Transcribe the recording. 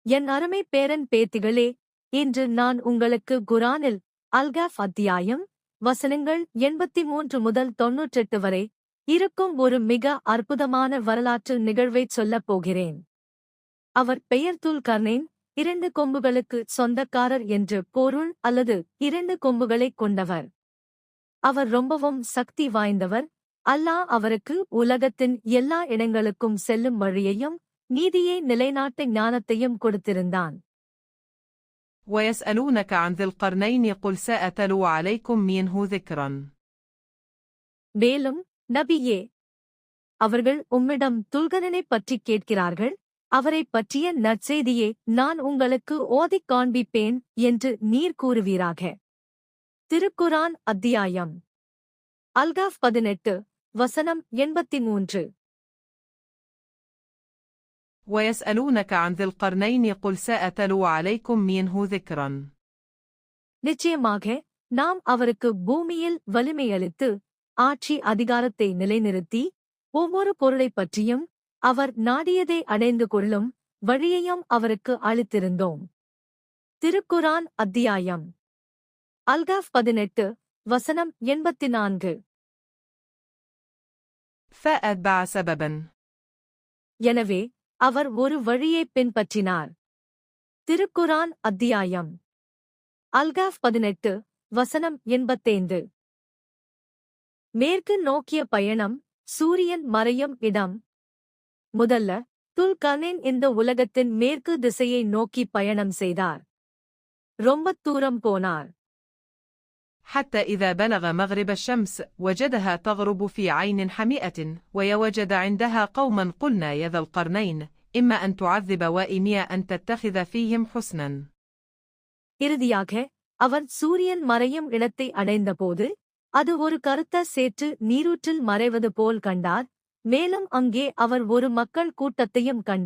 என் அருமை பேரன் பேத்திகளே, இன்று நான் உங்களுக்கு குரானில் அல்காஃப் அத்தியாயம் வசனங்கள் 83 முதல் 98 வரை இருக்கும் ஒரு மிக அற்புதமான வரலாற்று நிகழ்வைச் சொல்லப் போகிறேன். அவர் பெயர் துல் கர்னேன், 2 கொம்புகளுக்கு சொந்தக்காரர் என்று பொருள் அல்லது 2 கொம்புகளைக் கொண்டவர். அவர் ரொம்பவும் சக்தி வாய்ந்தவர். அல்லாஹ் அவருக்கு உலகத்தின் எல்லா இடங்களுக்கும் செல்லும் வழியையும் நீதியை நிலைநாட்ட ஞானத்தையும் கொடுத்திருந்தான். ويسألونك عن ذي القرنين قل سأتلو عليكم منه ذكرا. மேலும் நபியே, அவர்கள் உம்மிடம் துல்கர்னைனைப் பற்றிக் கேட்கிறார்கள், அவரைப் பற்றிய நற்செய்தியே நான் உங்களுக்கு ஓதிக் காண்பிப்பேன் என்று நீர் கூறுவீராக. திருக்குரான் அத்தியாயம் அல்காஃப் 18 வசனம் 83. ويسألونك عن ذي القرنين قل سأتلو عليكم منه ذكرا. நிச்சயமாக நாம் அவருக்கு பூமியில் வலிமையளித்து ஆட்சி அதிகாரத்தை நிலைநிறுத்தி ஒவ்வொரு பொருளைப் பற்றியும் அவர் நாடியதை அடைந்து கொள்ளும் வழியையும் அவருக்கு அளித்திருந்தோம். திருக்குரான் அத்தியாயம் அல்காஃப் 18 வசனம் 84. فأتبع سببا. எனவே அவர் ஒரு வழியைப் பின்பற்றினார். திருக்குரான் அத்தியாயம் அல்காஃப் 18 வசனம் 85. மேற்கு நோக்கிய பயணம், சூரியன் மறையும் இடம். முதல்ல துல் கர்னேன் இந்த உலகத்தின் மேற்கு திசையை நோக்கி பயணம் செய்தார். ரொம்பத் தூரம் போனார். حتى إذا بلغ مغرب الشمس وجدها تغرب في عين حمئة ويوجد عندها قوما قلنا يا ذا القرنين إما أن تعذب وإما أن تتخذ فيهم حسنا. இறுதியாக அவர் சூரியன் மறையும் இடத்தை அடைந்தபோது அது ஒரு கருத்த சேற்று நீரூற்றில் மறைவது போல் கண்டார். மேலும் அங்கே அவர் ஒரு மக்கள் கூட்டத்தையும் கண்டார்.